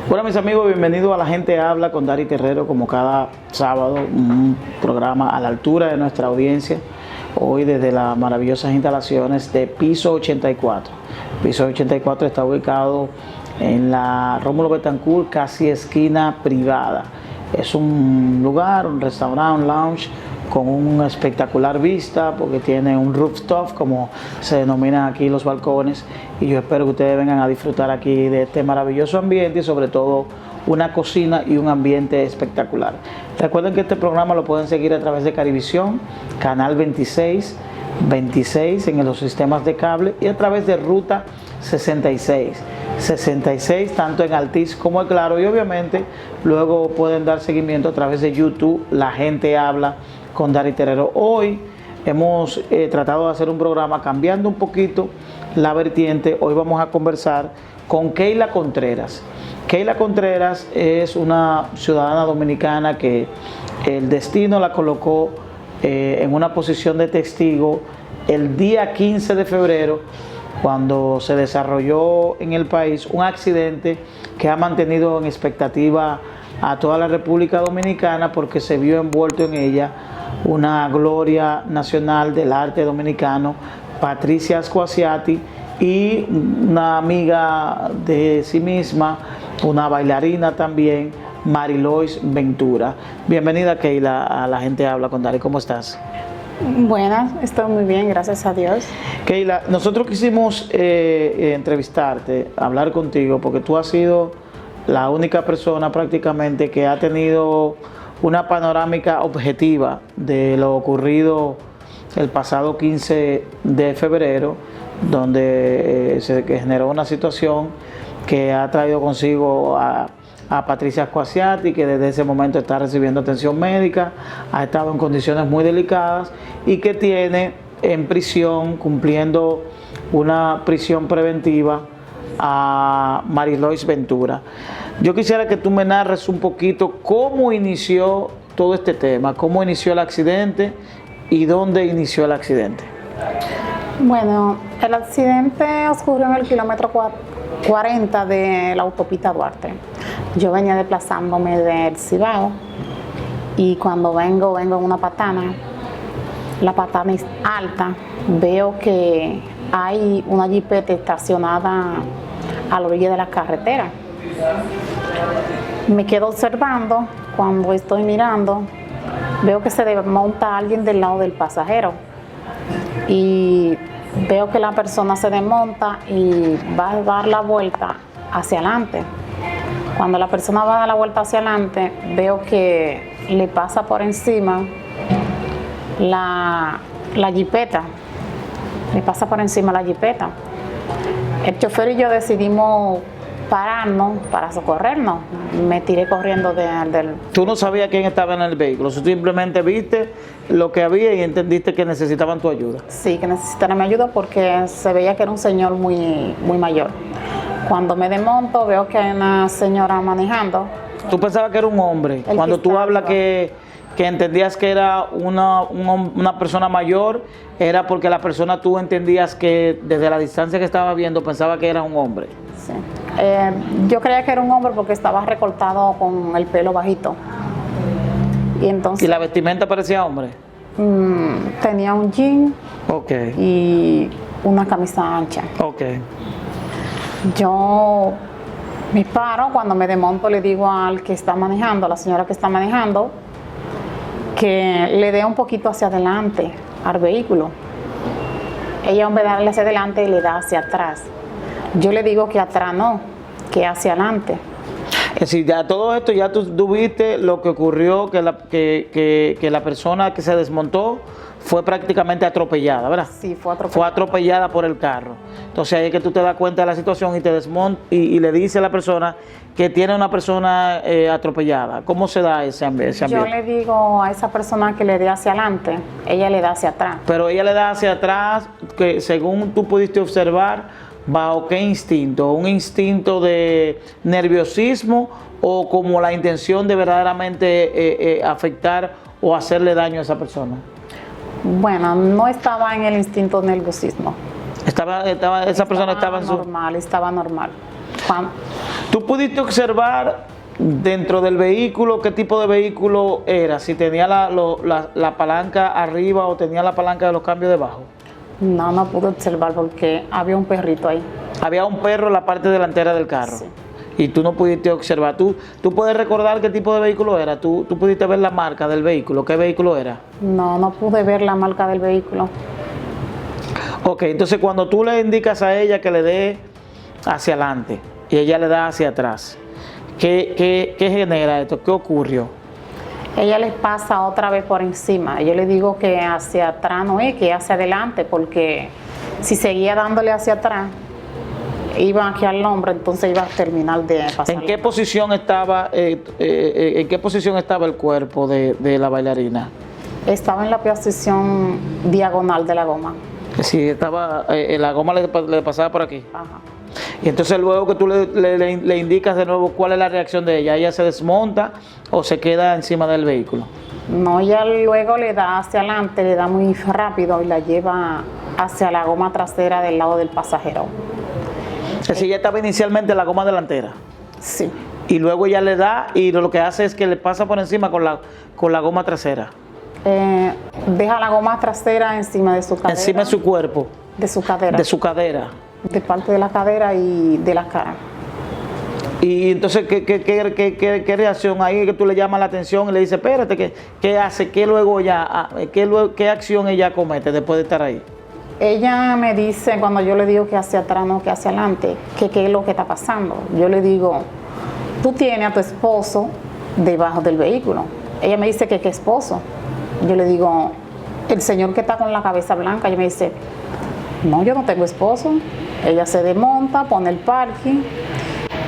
Bueno, mis amigos, bienvenidos a La Gente Habla con Dari Terrero, como cada sábado, un programa a la altura de nuestra audiencia. Hoy desde las maravillosas instalaciones de Piso 84. Piso 84 está ubicado en la Rómulo Betancourt, casi esquina Privada. Es un lugar, un restaurante, un lounge con una espectacular vista, porque tiene un rooftop, como se denominan aquí los balcones, y yo espero que ustedes vengan a disfrutar aquí de este maravilloso ambiente y sobre todo una cocina y un ambiente espectacular. Recuerden que este programa lo pueden seguir a través de Carivisión, Canal 26 en los sistemas de cable, y a través de Ruta 66, tanto en Altiz como en Claro, y obviamente luego pueden dar seguimiento a través de YouTube, La Gente Habla con Dari Terrero. Hoy hemos tratado de hacer un programa cambiando un poquito la vertiente. Hoy vamos a conversar con Keila Contreras. Keila Contreras es una ciudadana dominicana que el destino la colocó en una posición de testigo el día 15 de febrero, cuando se desarrolló en el país un accidente que ha mantenido en expectativa a toda la República Dominicana, porque se vio envuelto en ella una gloria nacional del arte dominicano, Patricia Ascuasiati, y una amiga de sí misma, una bailarina también, Marilois Ventura. Bienvenida, Keila, a La Gente Habla con Dari. ¿Cómo estás? Buenas, estoy muy bien, gracias a Dios. Keila, nosotros quisimos entrevistarte, hablar contigo, porque tú has sido la única persona prácticamente que ha tenido una panorámica objetiva de lo ocurrido el pasado 15 de febrero, donde se generó una situación que ha traído consigo a Patricia Ascuasiati, que desde ese momento está recibiendo atención médica, ha estado en condiciones muy delicadas y que tiene en prisión, cumpliendo una prisión preventiva, a Marilois Ventura. Yo quisiera que tú me narres un poquito cómo inició todo este tema, cómo inició el accidente y dónde inició el accidente. Bueno, el accidente ocurrió en el kilómetro 40 de la autopista Duarte. Yo venía desplazándome del Cibao y cuando vengo en una patana. La patana es alta, veo que hay una jipeta estacionada a la orilla de la carretera. Me quedo observando. Cuando estoy mirando, veo que se desmonta alguien del lado del pasajero y veo que la persona se desmonta y va a dar la vuelta hacia adelante. Cuando la persona va a dar la vuelta hacia adelante, veo que le pasa por encima la jipeta. Le pasa por encima la jipeta. El chofer y yo decidimos pararnos para socorrernos. Me tiré corriendo del... ¿Tú no sabías quién estaba en el vehículo? ¿Tú simplemente viste lo que había y entendiste que necesitaban tu ayuda? Sí, que necesitaban mi ayuda porque se veía que era un señor muy mayor. Cuando me desmonto veo que hay una señora manejando. ¿Tú pensabas que era un hombre? Cuando tú hablas que entendías que era una persona mayor, era porque la persona, tú entendías que desde la distancia que estaba viendo pensaba que era un hombre. Sí. Yo creía que era un hombre porque estaba recortado con el pelo bajito. ¿Y la vestimenta parecía hombre? Tenía un jean, okay, y una camisa ancha. Okay. Yo me paro, cuando me desmonto le digo al que está manejando, a la señora que está manejando, que le dé un poquito hacia adelante al vehículo. Ella, en vez de darle hacia adelante, le da hacia atrás. Yo le digo que atrás no, que hacia adelante. Es decir, ya todo esto, ya tú viste lo que ocurrió, que la persona que se desmontó fue prácticamente atropellada, ¿verdad? Sí, fue atropellada. Fue atropellada por el carro. Entonces ahí es que tú te das cuenta de la situación y te desmontas y le dice a la persona que tiene una persona atropellada. ¿Cómo se da ese ambiente? Yo le digo a esa persona que le dé hacia adelante, ella le da hacia atrás. Pero ella le da hacia atrás, que según tú pudiste observar, ¿bajo qué instinto? ¿Un instinto de nerviosismo o como la intención de verdaderamente afectar o hacerle daño a esa persona? Bueno, no estaba en el instinto de nerviosismo. Esa persona estaba en su... normal, estaba normal. ¿Tú pudiste observar dentro del vehículo qué tipo de vehículo era? Si tenía la palanca arriba o tenía la palanca de los cambios debajo. No, no pude observar porque había un perrito ahí. Había un perro en la parte delantera del carro. Sí. Y tú no pudiste observar. ¿Tú puedes recordar qué tipo de vehículo era? ¿Tú pudiste ver la marca del vehículo? ¿Qué vehículo era? No, no pude ver la marca del vehículo. Ok, entonces cuando tú le indicas a ella que le dé hacia adelante y ella le da hacia atrás, ¿qué genera esto? ¿Qué ocurrió? Ella les pasa otra vez por encima. Yo le digo que hacia atrás no es, que hacia adelante, porque si seguía dándole hacia atrás, iba aquí al hombro, entonces iba a terminar de pasar. ¿En qué posición estaba el cuerpo de la bailarina? Estaba en la posición diagonal de la goma. Sí, estaba, la goma le pasaba por aquí. Ajá. Y entonces luego que tú le indicas de nuevo cuál es la reacción de ella se desmonta o se queda encima del vehículo. No, ella luego le da hacia adelante, le da muy rápido y la lleva hacia la goma trasera del lado del pasajero. Es decir, ella estaba inicialmente en la goma delantera. Sí. Y luego ella le da y lo que hace es que le pasa por encima con la goma trasera. Deja la goma trasera encima de su cadera. Encima de su cuerpo. De su cadera. De su cadera. De parte de la cadera y de la cara. Y entonces, ¿qué reacción ahí que tú le llamas la atención y le dices, espérate, ¿qué hace? ¿Qué acción ella comete después de estar ahí? Ella me dice, cuando yo le digo que hacia atrás, no, que hacia adelante, que qué es lo que está pasando. Yo le digo, tú tienes a tu esposo debajo del vehículo. Ella me dice que qué esposo. Yo le digo, el señor que está con la cabeza blanca. Ella me dice, no, yo no tengo esposo. Ella se desmonta, pone el parking,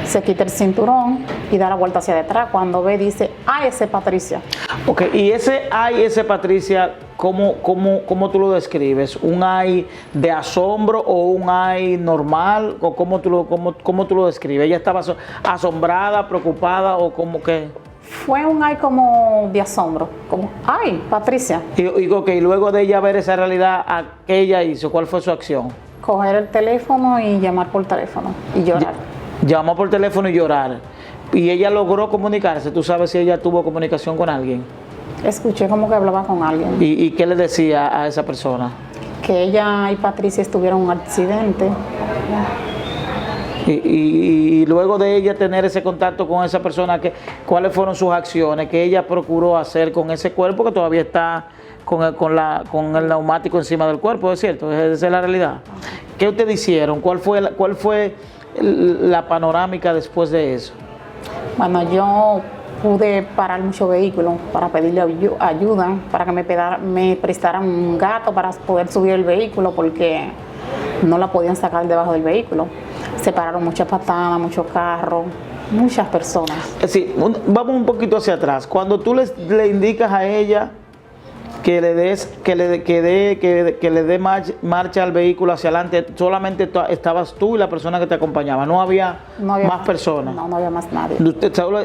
se quita el cinturón y da la vuelta hacia detrás. Cuando ve, dice, ay, ese Patricia. Ok, y ese Patricia, ¿cómo tú lo describes? ¿Un ay de asombro o un ay normal? ¿O cómo tú lo describes? ¿Ella estaba asombrada, preocupada o como que...? Fue un ay como de asombro, como, ay, Patricia. Y luego de ella ver esa realidad, ¿qué ella hizo? ¿Cuál fue su acción? Coger el teléfono y llamar por teléfono y llorar. Llamó por teléfono y llorar. ¿Y ella logró comunicarse? ¿Tú sabes si ella tuvo comunicación con alguien? Escuché como que hablaba con alguien. ¿Y qué le decía a esa persona? Que ella y Patricia tuvieron un accidente. Y luego de ella tener ese contacto con esa persona, ¿cuáles fueron sus acciones que ella procuró hacer con ese cuerpo que todavía está con el neumático encima del cuerpo? ¿Es cierto? Esa es la realidad. ¿Qué ustedes hicieron? ¿Cuál fue la panorámica después de eso? Bueno, yo pude parar muchos vehículos para pedirle ayuda, para que me prestaran un gato para poder subir el vehículo porque no la podían sacar debajo del vehículo. Se pararon muchas patadas, muchos carros, muchas personas. Sí, vamos un poquito hacia atrás. Cuando tú le indicas a ella que le dé marcha al vehículo hacia adelante, solamente estabas tú y la persona que te acompañaba, no había más personas. No había más nadie.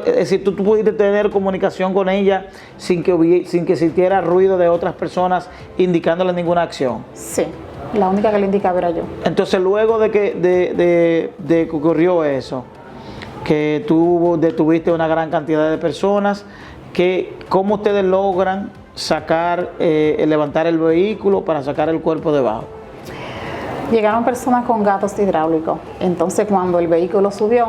Es decir, tú pudiste tener comunicación con ella sin que sintiera ruido de otras personas indicándole ninguna acción. Sí, la única que le indicaba era yo. Entonces, luego de que ocurrió eso, que tú detuviste una gran cantidad de personas, ¿cómo ustedes logran levantar el vehículo para sacar el cuerpo debajo? Llegaron personas con gatos hidráulicos. Entonces, cuando el vehículo subió,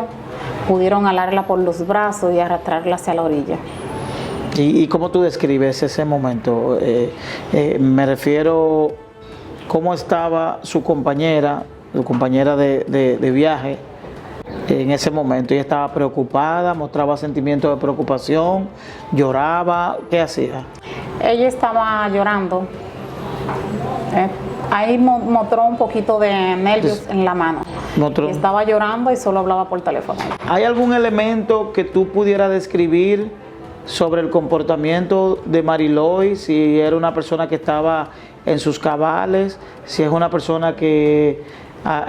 pudieron alarla por los brazos y arrastrarla hacia la orilla. ¿Y cómo tú describes ese momento? Me refiero, ¿cómo estaba su compañera de viaje en ese momento? ¿Ella estaba preocupada? ¿Mostraba sentimientos de preocupación? ¿Lloraba? ¿Qué hacía? Ella estaba llorando. Ahí mostró un poquito de nervios en la mano. Estaba llorando y solo hablaba por teléfono. ¿Hay algún elemento que tú pudieras describir sobre el comportamiento de Mariloy? Si era una persona que estaba en sus cabales, si es una persona que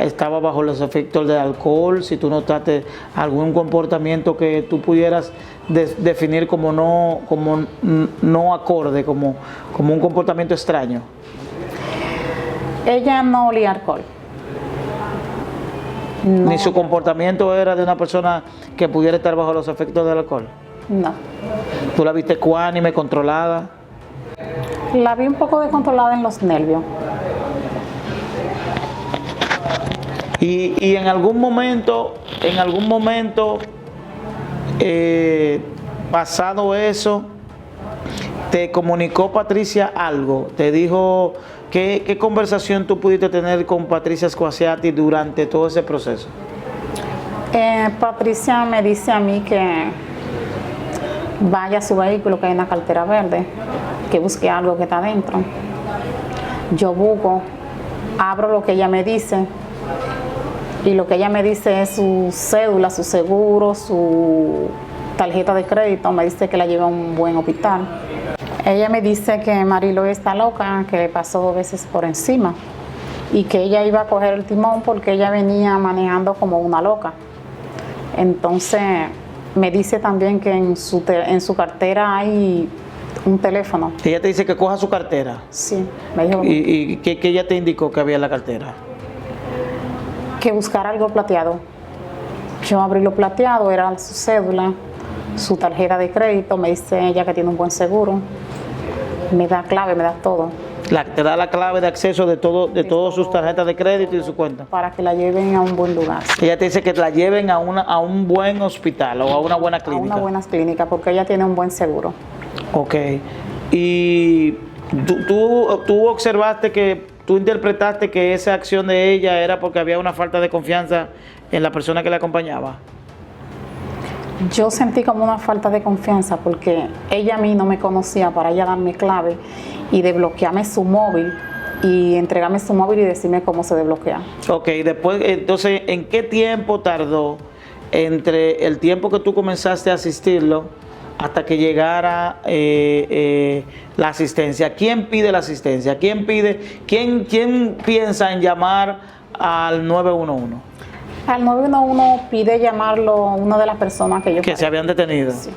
estaba bajo los efectos del alcohol, si tú notaste algún comportamiento que tú pudieras definir como no acorde, como un comportamiento extraño. Ella no olía alcohol. No. Ni su comportamiento era de una persona que pudiera estar bajo los efectos del alcohol. No. ¿Tú la viste ecuánime, controlada? La vi un poco descontrolada en los nervios. Y en algún momento, pasado eso, ¿te comunicó Patricia algo? ¿Te dijo qué conversación tú pudiste tener con Patricia Squasiati durante todo ese proceso? Patricia me dice a mí que vaya a su vehículo, que hay una cartera verde, que busque algo que está adentro. Yo busco, abro lo que ella me dice, y lo que ella me dice es su cédula, su seguro, su tarjeta de crédito. Me dice que la lleva a un buen hospital. Ella me dice que Marilo está loca, que le pasó 2 veces por encima y que ella iba a coger el timón porque ella venía manejando como una loca. Entonces me dice también que en su cartera hay un teléfono. Ella te dice que coja su cartera. Sí, me dijo. ¿Y qué ella te indicó que había en la cartera? Que buscar algo plateado. Yo abrí lo plateado, era su cédula, su tarjeta de crédito. Me dice ella que tiene un buen seguro. Me da clave, me da todo. Te da la clave de acceso de todas sus tarjetas de crédito y su cuenta. Para que la lleven a un buen lugar. Ella te dice que la lleven a un buen hospital o a una buena clínica. A una buena clínica, porque ella tiene un buen seguro. Ok. Y tú observaste tú interpretaste que esa acción de ella era porque había una falta de confianza en la persona que la acompañaba. Yo sentí como una falta de confianza porque ella a mí no me conocía para ella darme clave y desbloquearme su móvil y entregarme su móvil y decirme cómo se desbloquea. Ok, después, entonces, ¿en qué tiempo tardó entre el tiempo que tú comenzaste a asistirlo hasta que llegara la asistencia? ¿Quién pide la asistencia? ¿Quién piensa en llamar al 911? Al 911 pide llamarlo una de las personas que se habían detenido. Sí.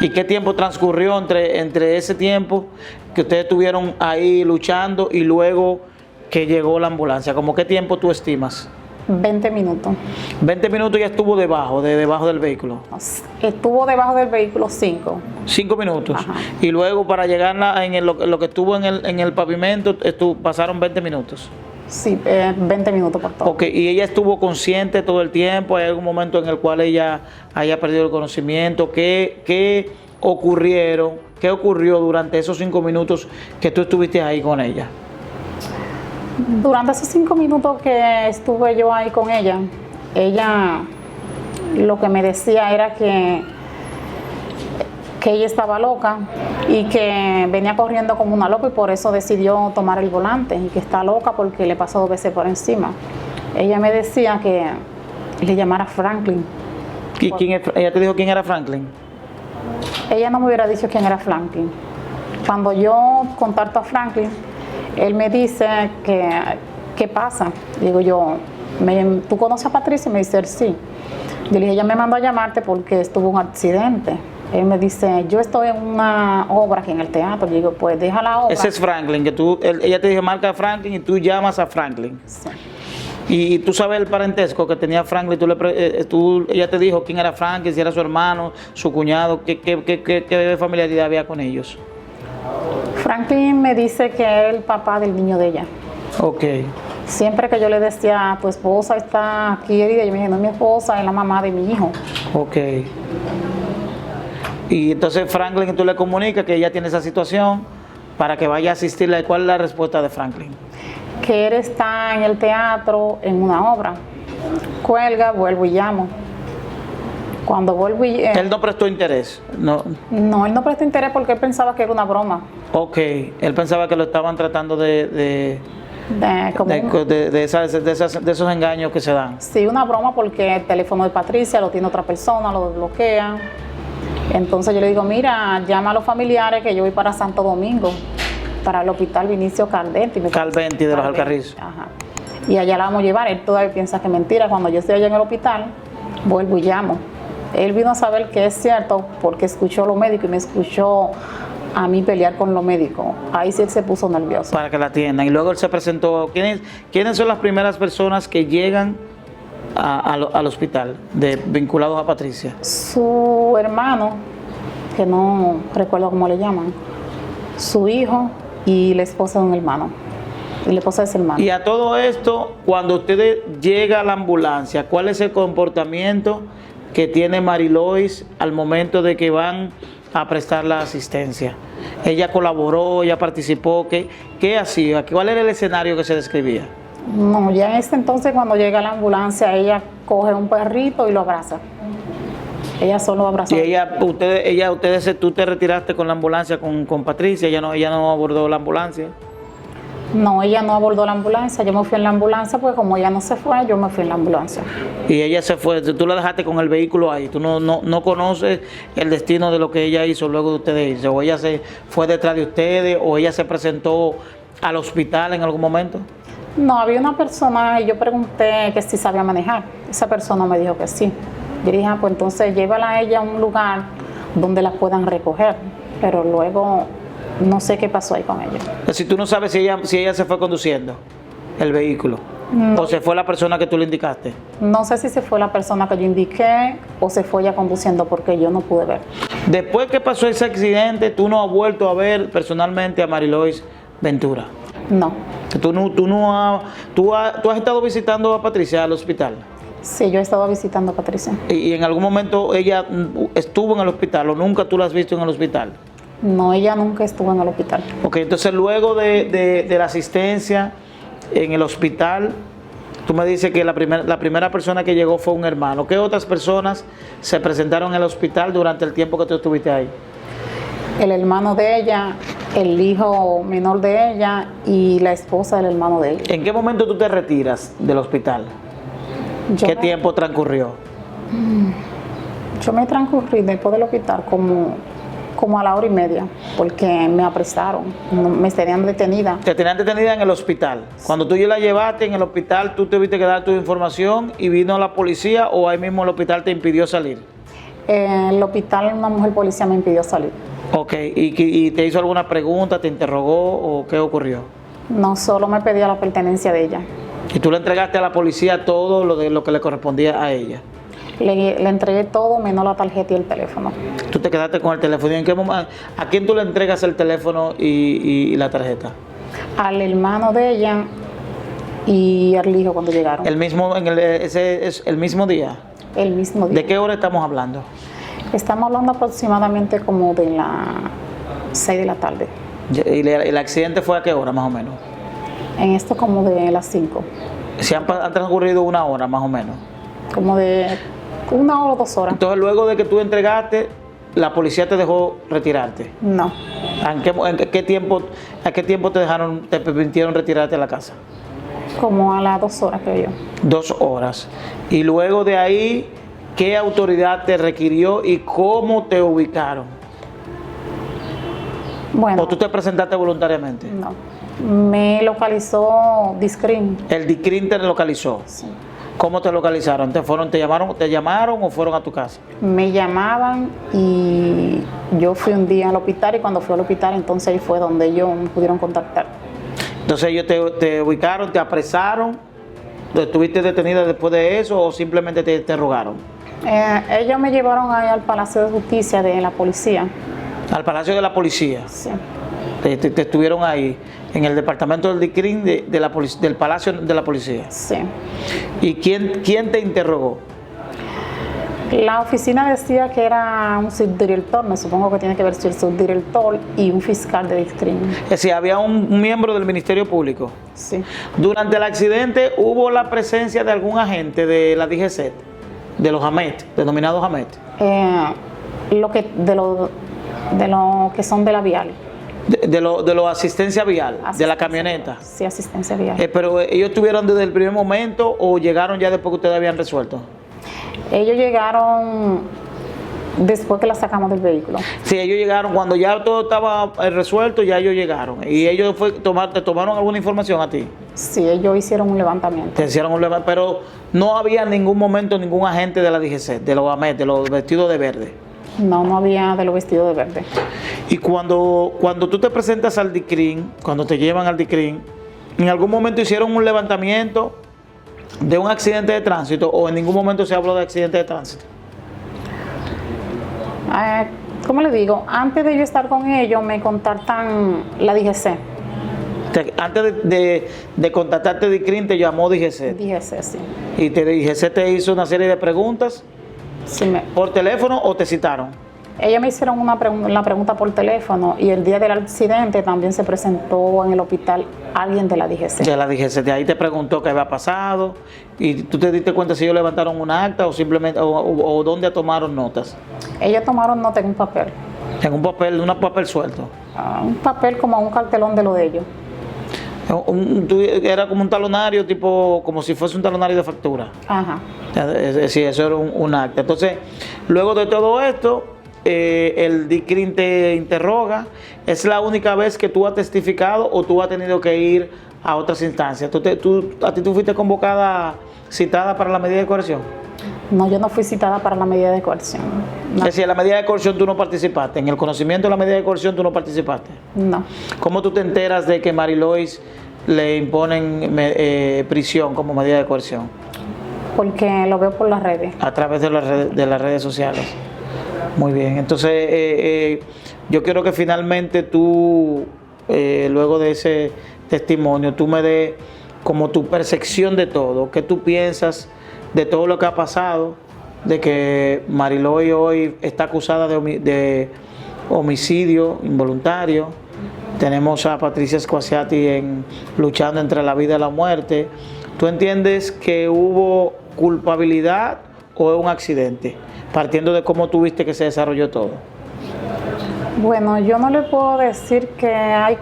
¿Y qué tiempo transcurrió entre ese tiempo que ustedes estuvieron ahí luchando y luego que llegó la ambulancia? ¿Cómo qué tiempo tú estimas? 20 minutos. 20 minutos ya estuvo debajo del vehículo. Estuvo debajo del vehículo 5. 5 minutos. Ajá. Y luego para llegar lo que estuvo en el pavimento, pasaron 20 minutos. Sí, 20 minutos por todo. Ok, ¿y ella estuvo consciente todo el tiempo? ¿Hay algún momento en el cual ella haya perdido el conocimiento? ¿Qué ocurrió durante esos 5 minutos que tú estuviste ahí con ella? Durante esos 5 minutos que estuve yo ahí con ella lo que me decía era que ella estaba loca y que venía corriendo como una loca y por eso decidió tomar el volante y que está loca porque le pasó 2 veces por encima. Ella me decía que le llamara Franklin. ¿Y ella te dijo quién era Franklin? Ella no me hubiera dicho quién era Franklin. Cuando yo contacto a Franklin, él me dice ¿qué pasa? Digo yo, ¿tú conoces a Patricia? Me dice él, sí. Yo le dije, ella me mandó a llamarte porque estuvo un accidente. Él me dice, yo estoy en una obra aquí en el teatro. Yo digo, pues deja la obra. Ese es Franklin, ella te dijo marca Franklin y tú llamas a Franklin. Sí. Y tú sabes el parentesco que tenía Franklin, ella te dijo quién era Franklin, si era su hermano, su cuñado, qué familiaridad había con ellos. Franklin me dice que es el papá del niño de ella. Ok. Siempre que yo le decía, tu esposa está aquí herida, yo me dije, no es mi esposa, es la mamá de mi hijo. Ok. Y entonces Franklin, tú le comunicas que ella tiene esa situación para que vaya a asistirle. ¿Cuál es la respuesta de Franklin? Que él está en el teatro en una obra. Cuelga, vuelvo y llamo. Cuando vuelvo y... Él no prestó interés. No, él no prestó interés porque él pensaba que era una broma. Ok, él pensaba que lo estaban tratando de esos engaños que se dan. Sí, una broma porque el teléfono de Patricia lo tiene otra persona, lo desbloquea. Entonces yo le digo, mira, llama a los familiares que yo voy para Santo Domingo, para el hospital Vinicio Calventi. Calventi de los Alcarrizos. Ajá. y allá la vamos a llevar. Él todavía piensa que es mentira. Cuando yo estoy allá en el hospital, vuelvo y llamo. Él vino a saber que es cierto porque escuchó a los médicos y me escuchó a mí pelear con los médicos. Ahí sí él se puso nervioso. Para que la atiendan. Y luego él se presentó. ¿Quiénes son las primeras personas que llegan al hospital vinculados a Patricia? Su hermano, que no recuerdo cómo le llaman, su hijo y la esposa de un hermano. Y la esposa de ese hermano. Y a todo esto, cuando ustedes llega a la ambulancia, ¿cuál es el comportamiento que tiene Marilois al momento de que van a prestar la asistencia? ¿Ella colaboró, ella participó? ¿Qué hacía? ¿Cuál era el escenario que se describía? No, ya en este entonces cuando llega a la ambulancia, ella coge un perrito y lo abraza. Ella solo abrazó. Y tú te retiraste con la ambulancia con Patricia, ella no abordó la ambulancia. No, ella no abordó la ambulancia, yo me fui en la ambulancia, porque como ella no se fue, yo me fui en la ambulancia. Y ella se fue, tú la dejaste con el vehículo ahí, tú no conoces el destino de lo que ella hizo luego de ustedes irse, o ella se fue detrás de ustedes, o ella se presentó al hospital en algún momento. No, había una persona y yo pregunté que si sabía manejar, esa persona me dijo que sí. Yo dije, pues entonces llévala a ella a un lugar donde la puedan recoger, pero luego no sé qué pasó ahí con ella. Si tú no sabes si ella se fue conduciendo el vehículo, o se fue la persona que tú le indicaste. No sé si se fue la persona que yo indiqué o se fue ella conduciendo porque yo no pude ver. Después que pasó ese accidente, ¿tú no has vuelto a ver personalmente a Marilois Ventura? No. ¿Tú has estado visitando a Patricia al hospital? Sí, yo he estado visitando a Patricia. ¿Y en algún momento ella estuvo en el hospital o nunca tú la has visto en el hospital? No, ella nunca estuvo en el hospital. Ok, entonces luego de la asistencia en el hospital, tú me dices que la primera persona que llegó fue un hermano. ¿Qué otras personas se presentaron en el hospital durante el tiempo que tú estuviste ahí? El hermano de ella, el hijo menor de ella y la esposa del hermano de ella. ¿En qué momento tú te retiras del hospital? ¿Qué tiempo transcurrió? Yo me transcurrí después del hospital como a la 1:30, porque me apresaron, me tenían detenida. Te tenían detenida en el hospital. Cuando tú ya la llevaste en el hospital, tú tuviste que dar tu información y vino la policía, o ahí mismo el hospital te impidió salir. En el hospital una mujer policía me impidió salir. Ok, ¿y te hizo alguna pregunta, te interrogó o qué ocurrió? No, solo me pedía la pertenencia de ella. ¿Y tú le entregaste a la policía todo lo que le correspondía a ella? Le entregué todo menos la tarjeta y el teléfono. ¿Tú te quedaste con el teléfono? ¿Y en qué momento, a quién tú le entregas el teléfono y la tarjeta? Al hermano de ella y al hijo cuando llegaron. ¿El mismo día? El mismo día. ¿De qué hora estamos hablando? Estamos hablando aproximadamente como de las 6 de la tarde. ¿Y el accidente fue a qué hora más o menos? En esto como de las 5. ¿Se han transcurrido una hora más o menos? Como de 1 hora o 2 horas. Entonces luego de que tú entregaste, la policía te dejó retirarte. No. ¿A qué tiempo te permitieron retirarte a la casa? Como a las 2 horas, creo yo. 2 horas. Y luego de ahí, ¿qué autoridad te requirió y cómo te ubicaron? Bueno. ¿O tú te presentaste voluntariamente? No. Me localizó DISCRIN. ¿El DISCRIN te localizó? Sí. ¿Cómo te localizaron? ¿Te llamaron o fueron a tu casa? Me llamaban y yo fui un día al hospital, y cuando fui al hospital entonces ahí fue donde ellos me pudieron contactar. Entonces ellos te ubicaron, te apresaron, ¿estuviste detenida después de eso o simplemente te interrogaron? Ellos me llevaron ahí al Palacio de Justicia de la policía. ¿Al Palacio de la Policía? Sí. Te estuvieron ahí, en el departamento del DICRIN del Palacio de la Policía. Sí. ¿Y quién te interrogó? La oficina decía que era un subdirector, me supongo que tiene que ver si el subdirector y un fiscal de DICRIN. Es decir, había un miembro del Ministerio Público. Sí. Durante el accidente, ¿hubo la presencia de algún agente de la DGCET, de los AMET, denominados AMET? De lo que son de la vial. De lo asistencia vial, de la camioneta. Sí, asistencia vial. Pero ellos estuvieron desde el primer momento o llegaron ya después que ustedes habían resuelto. Ellos llegaron después que la sacamos del vehículo. Sí, ellos llegaron, cuando ya todo estaba resuelto, ya ellos llegaron. Y ellos te tomaron alguna información a ti. Sí, ellos hicieron un levantamiento. Te hicieron un levantamiento, pero no había en ningún momento ningún agente de la DGC, de los AMET, de los vestidos de verde. No, no había de los vestidos de verde. Y cuando tú te presentas al DICRIN, cuando te llevan al DICRIN, ¿en algún momento hicieron un levantamiento de un accidente de tránsito o en ningún momento se habló de accidente de tránsito? ¿Cómo le digo? Antes de yo estar con ellos, me contactan la DGC. Antes de contactarte DICRIN, te llamó DGC. DGC, sí. ¿Y DGC te hizo una serie de preguntas? Sí, ¿Por teléfono o te citaron? Ellos me hicieron la pregunta por teléfono y el día del accidente también se presentó en el hospital alguien de la DGC. De la DGC, de ahí te preguntó qué había pasado y tú te diste cuenta si ellos levantaron un acta o simplemente o dónde tomaron notas. Ellos tomaron nota en un papel. En un papel suelto. Un papel como un cartelón de lo de ellos. Era como un talonario, tipo, como si fuese un talonario de factura. Ajá. Sí, eso era un acta. Entonces, luego de todo esto, el DICRIN te interroga. ¿Es la única vez que tú has testificado o tú has tenido que ir a otras instancias? ¿Tú fuiste convocada, citada para la medida de coerción? No, yo no fui citada para la medida de coerción. No. Es decir, en la medida de coerción tú no participaste. En el conocimiento de la medida de coerción tú no participaste. No. ¿Cómo tú te enteras de que Marilois le imponen prisión como medida de coerción? Porque lo veo por las redes. A través de las redes sociales. Muy bien. Entonces, yo quiero que finalmente tú, luego de ese testimonio, tú me des como tu percepción de todo. ¿Qué tú piensas de todo lo que ha pasado? De que Marilois hoy está acusada de homicidio involuntario. Tenemos a Patricia Squasiati luchando entre la vida y la muerte. ¿Tú entiendes que hubo culpabilidad o es un accidente? Partiendo de cómo tú viste que se desarrolló todo. Bueno, yo no le puedo decir que hay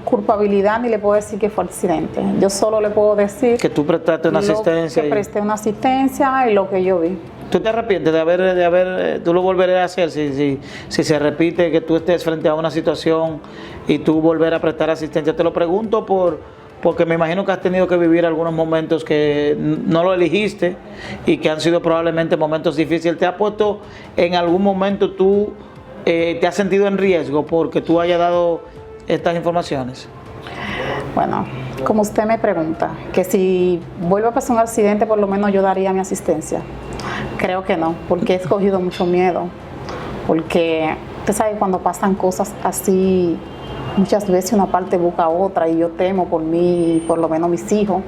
culpabilidad ni le puedo decir que fue accidente. Yo solo le puedo decir que tú prestaste una asistencia. Que presté una asistencia y lo que yo vi. ¿Tú te arrepientes de haber tú lo volverás a hacer si se repite que tú estés frente a una situación y tú volver a prestar asistencia? Te lo pregunto porque me imagino que has tenido que vivir algunos momentos que no lo elegiste y que han sido probablemente momentos difíciles. ¿Te ha puesto en algún momento tú, te has sentido en riesgo porque tú hayas dado estas informaciones? Bueno, como usted me pregunta, que si vuelve a pasar un accidente, por lo menos yo daría mi asistencia. Creo que no, porque he escogido mucho miedo. Porque usted sabe, cuando pasan cosas así, muchas veces una parte busca a otra y yo temo por mí, por lo menos mis hijos.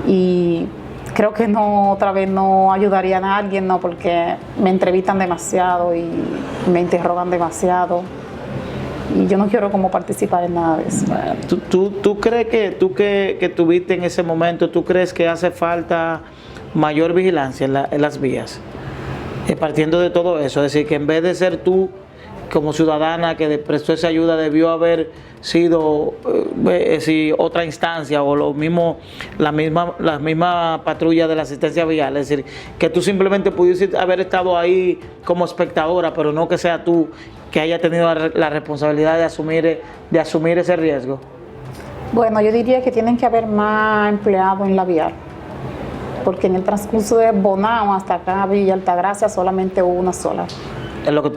Y creo que no, otra vez no ayudaría a nadie, no, porque me entrevistan demasiado y me interrogan demasiado. Y yo no quiero como participar en nada de eso. ¿Tú crees que estuviste en ese momento, tú crees que hace falta mayor vigilancia en las vías? Partiendo de todo eso, es decir, que en vez de ser tú como ciudadana que prestó esa ayuda, debió haber sido otra instancia o la misma patrulla de la asistencia vial, es decir, que tú simplemente pudieses haber estado ahí como espectadora, pero no que sea tú que haya tenido la responsabilidad de asumir ese riesgo. Bueno, yo diría que tienen que haber más empleados en la vial, porque en el transcurso de Bonao hasta acá Villa Altagracia solamente hubo una sola. En lo que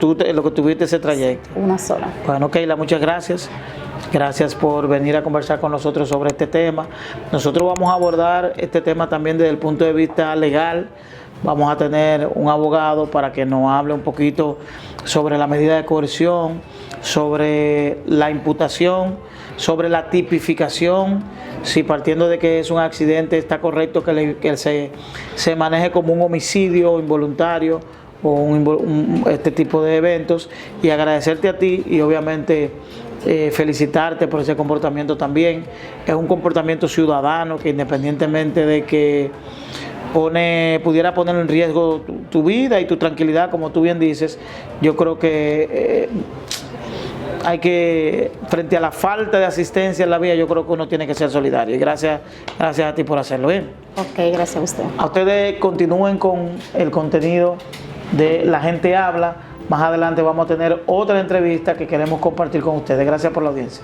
tuviste ese trayecto. Una sola. Bueno, Keila, muchas gracias. Gracias por venir a conversar con nosotros sobre este tema. Nosotros vamos a abordar este tema también desde el punto de vista legal. Vamos a tener un abogado para que nos hable un poquito sobre la medida de coerción, sobre la imputación, sobre la tipificación, si partiendo de que es un accidente está correcto que se maneje como un homicidio involuntario o este tipo de eventos, y agradecerte a ti y obviamente felicitarte por ese comportamiento también. Es un comportamiento ciudadano que independientemente de que pudiera poner en riesgo tu vida y tu tranquilidad, como tú bien dices, yo creo que hay que, frente a la falta de asistencia en la vía, yo creo que uno tiene que ser solidario. Y gracias a ti por hacerlo. Bien. Ok, gracias a usted. A ustedes continúen con el contenido de La Gente Habla. Más adelante vamos a tener otra entrevista que queremos compartir con ustedes. Gracias por la audiencia.